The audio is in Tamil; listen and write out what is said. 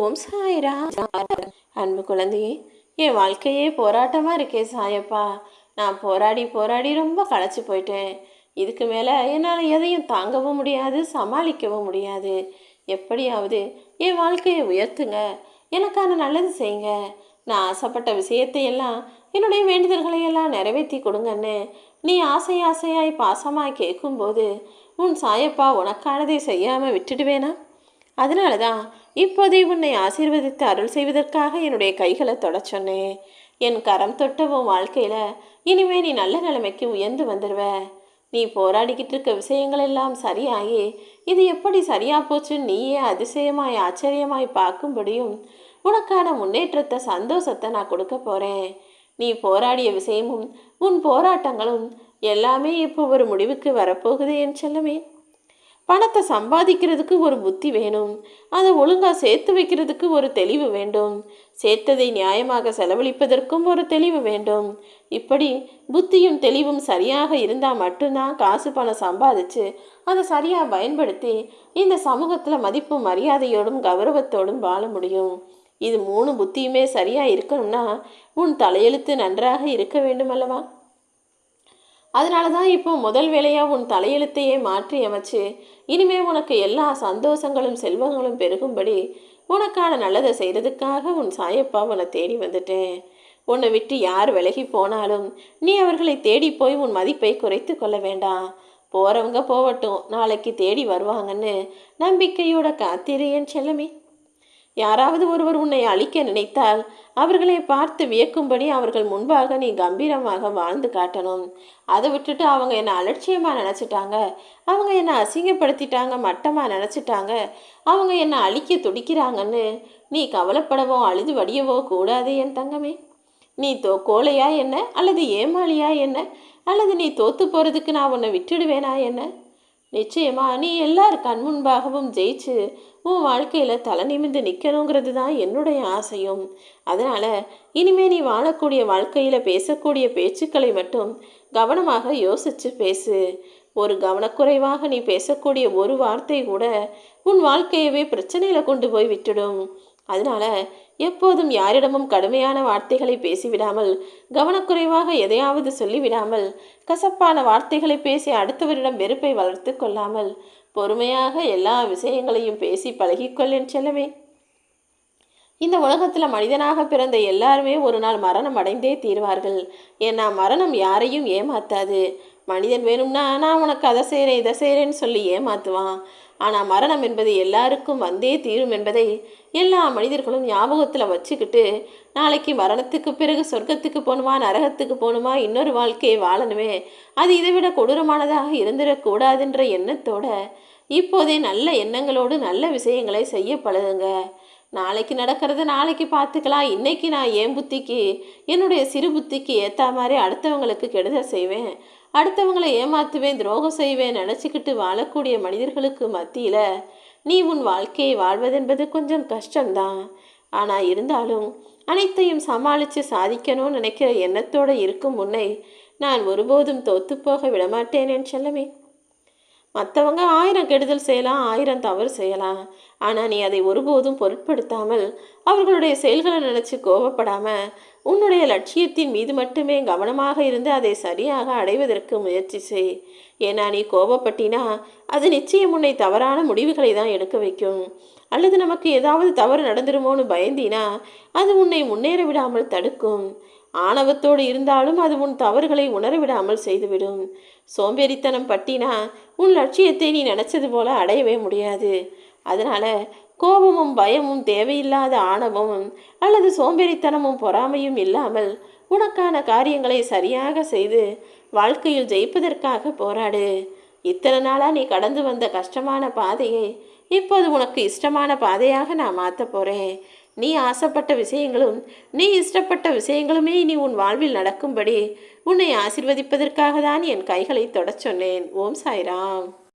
ஓம் சாய்ரா. அன்பு குழந்தையே, என் வாழ்க்கையே போராட்டமாக இருக்கே சாயப்பா. நான் போராடி போராடி ரொம்ப களைச்சி போயிட்டேன். இதுக்கு மேலே என்னால் எதையும் தாங்கவும் முடியாது, சமாளிக்கவும் முடியாது. எப்படியாவது என் வாழ்க்கையை உயர்த்துங்க, எனக்கான நல்லது செய்யுங்க. நான் ஆசைப்பட்ட விஷயத்தையெல்லாம், என்னுடைய வேண்டுதல்களை எல்லாம் நிறைவேற்றி கொடுங்கன்னு நீ ஆசை ஆசையாய் பாசமாய் கேட்கும்போது உன் சாயப்பா உனக்கானதை செய்யாமல் விட்டுடுவேனா? அதனால தான் இப்போதே உன்னை ஆசீர்வதித்து அருள் செய்வதற்காக என்னுடைய கைகளை தொட சொன்னேன். என் கரம் தொட்ட உன் வாழ்க்கையில் இனிமே நீ நல்ல நிலைமைக்கு உயர்ந்து வந்துடுவ. நீ போராடிக்கிட்டு இருக்க விஷயங்கள் எல்லாம் சரியாகி இது எப்படி சரியா போச்சுன்னு நீயே அதிசயமாய் ஆச்சரியமாய் பார்க்கும்படியும் உனக்கான முன்னேற்றத்தை சந்தோஷத்தை நான் கொடுக்க போகிறேன். நீ போராடிய விஷயமும் உன் போராட்டங்களும் எல்லாமே இப்போ ஒரு முடிவுக்கு வரப்போகுது என் செல்லமே. பணத்தை சம்பாதிக்கிறதுக்கு ஒரு புத்தி வேணும், அதை ஒழுங்காக சேர்த்து வைக்கிறதுக்கு ஒரு தெளிவு வேண்டும், சேர்த்ததை நியாயமாக செலவழிப்பதற்கும் ஒரு தெளிவு வேண்டும். இப்படி புத்தியும் தெளிவும் சரியாக இருந்தால் மட்டும்தான் காசு பணம் சம்பாதிச்சு அதை சரியாக பயன்படுத்தி இந்த சமூகத்தில் மதிப்பும் மரியாதையோடும் கௌரவத்தோடும் வாழ முடியும். இது மூணு புத்தியுமே சரியாக இருக்கணும்னா உன் தலையெழுத்து நன்றாக இருக்க வேண்டும் அல்லவா? அதனால தான் இப்போ முதல் வேலையாக உன் தலையெழுத்தையே மாற்றி அமைச்சு இனிமே உனக்கு எல்லா சந்தோஷங்களும் செல்வங்களும் பெருகும்படி உனக்கான நல்லதை செய்கிறதுக்காக உன் சாயப்பா உன்னை தேடி வந்துட்டேன். உன்னை விட்டு யார் விலகி போனாலும் நீ அவர்களை தேடி போய் உன் மதிப்பை குறைத்து கொள்ள வேண்டாம். போகிறவங்க போகட்டும், நாளைக்கு தேடி வருவாங்கன்னு நம்பிக்கையோட காத்திரு என் செல்லமே. யாராவது ஒருவர் உன்னை அழிக்க நினைத்தால் அவர்களை பார்த்து வியக்கும்படி அவர்கள் முன்பாக நீ கம்பீரமாக வாழ்ந்து காட்டணும். அதை விட்டுட்டு அவங்க என்னை அலட்சியமாக நினச்சிட்டாங்க, அவங்க என்னை அசிங்கப்படுத்திட்டாங்க, மட்டமாக நினச்சிட்டாங்க, அவங்க என்னை அழிக்க துடிக்கிறாங்கன்னு நீ கவலைப்படவோ அழுது வடியவோ கூடாது என் தங்கமே. நீ கோழையா என்ன, அல்லது ஏமாளியா என்ன, அல்லது நீ தோத்து போகிறதுக்கு நான் உன்னை விட்டுடுவேனா என்ன? நிச்சயமா நீ எல்லார் கண் முன்பாகவும் ஜெயிச்சு உன் வாழ்க்கையில் தலை நிமிந்து நிற்கணுங்கிறது தான் என்னுடைய ஆசையும். அதனால் இனிமேல் நீ வாழக்கூடிய வாழ்க்கையில் பேசக்கூடிய பேச்சுக்களை மட்டும் கவனமாக யோசித்து பேசு. ஒரு கவனக்குறைவாக நீ பேசக்கூடிய ஒரு வார்த்தை கூட உன் வாழ்க்கையவே பிரச்சனையில் கொண்டு போய் விட்டுடும். அதனால் எப்போதும் யாரிடமும் கடுமையான வார்த்தைகளை பேசிவிடாமல், கவனக்குறைவாக எதையாவது சொல்லிவிடாமல், கசப்பான வார்த்தைகளை பேசி அடுத்தவரிடம் வெறுப்பை வளர்த்து கொள்ளாமல் பொறுமையாக எல்லா விஷயங்களையும் பேசி பழகிக்கொள் என் செல்லவே. இந்த உலகத்தில் மனிதனாக பிறந்த எல்லாருமே ஒரு நாள் மரணம் அடைந்தே தீர்வார்கள். ஏன்னா மரணம் யாரையும் ஏமாத்தாது. மனிதன் வேணும்னா நான் உனக்கு அதை செய்கிறேன் இதை செய்கிறேன்னு சொல்லி ஏமாத்துவான். ஆனால் மரணம் என்பது எல்லாருக்கும் வந்தே தீரும் என்பதை எல்லா மனிதர்களும் ஞாபகத்தில் வச்சுக்கிட்டு நாளைக்கு மரணத்துக்கு பிறகு சொர்க்கத்துக்கு போகணுமா நரகத்துக்கு போகணுமா இன்னொரு வாழ்க்கையை வாழணுமே, அது இதை விட கொடூரமானதாக இருந்துடக்கூடாதுன்ற எண்ணத்தோட இப்போதே நல்ல எண்ணங்களோடு நல்ல விஷயங்களை செய்ய பழகுங்க. நாளைக்கு நடக்கிறத நாளைக்கு பார்த்துக்கலாம். இன்னைக்கு நான் என் புத்திக்கு என்னுடைய சிறு புத்திக்கு ஏற்ற மாதிரி அடுத்தவங்களுக்கு கெடுதல் செய்வேன், அடுத்தவங்களை ஏமாற்றுவேன், துரோகம் செய்வேன் நினச்சிக்கிட்டு வாழக்கூடிய மனிதர்களுக்கு மத்தியில் நீ உன் வாழ்க்கையை வாழ்வதென்பது கொஞ்சம் கஷ்டம்தான். ஆனால் இருந்தாலும் அனைத்தையும் சமாளித்து சாதிக்கணும்னு நினைக்கிற எண்ணத்தோடு இருக்கும் உன்னை நான் ஒருபோதும் தோத்துப்போக விடமாட்டேன் என் செல்லமே. மற்றவங்க 1000 கெடுதல் செய்யலாம், 1000 தவறு செய்யலாம். ஆனால் நீ அதை ஒருபோதும் பொருட்படுத்தாமல் அவர்களுடைய செயல்களை நினச்சி கோபப்படாமல் உன்னுடைய லட்சியத்தின் மீது மட்டுமே கவனமாக இருந்து அதை சரியாக அடைவதற்கு முயற்சி செய். ஏன்னா நீ கோபப்பட்டினா அது நிச்சயம் உன்னை தவறான முடிவுகளை தான் எடுக்க வைக்கும். அல்லது நமக்கு ஏதாவது தவறு நடந்துருமோன்னு பயந்தினா அது உன்னை முன்னேற விடாமல் தடுக்கும். ஆணவத்தோடு இருந்தாலும் அது உன் தவறுகளை உணரவிடாமல் செய்துவிடும். சோம்பேறித்தனம் பட்டினா உன் லட்சியத்தை நீ நினச்சது போல அடையவே முடியாது. அதனால் கோபமும் பயமும் தேவையில்லாத ஆணவமும் அல்லது சோம்பேறித்தனமும் பொறாமையும் இல்லாமல் உனக்கான காரியங்களை சரியாக செய்து வாழ்க்கையில் ஜெயிப்பதற்காக போராடு. இத்தனை நாளாக நீ கடந்து வந்த கஷ்டமான பாதையை இப்போது உனக்கு இஷ்டமான பாதையாக நான் மாற்ற போகிறேன். நீ ஆசைப்பட்ட விஷயங்களும் நீ இஷ்டப்பட்ட விஷயங்களுமே நீ உன் வாழ்வில் நடக்கும்படி உன்னை ஆசிர்வதிப்பதற்காக தான் என் கைகளை தொடச் சொன்னேன். ஓம் சாய்ராம்.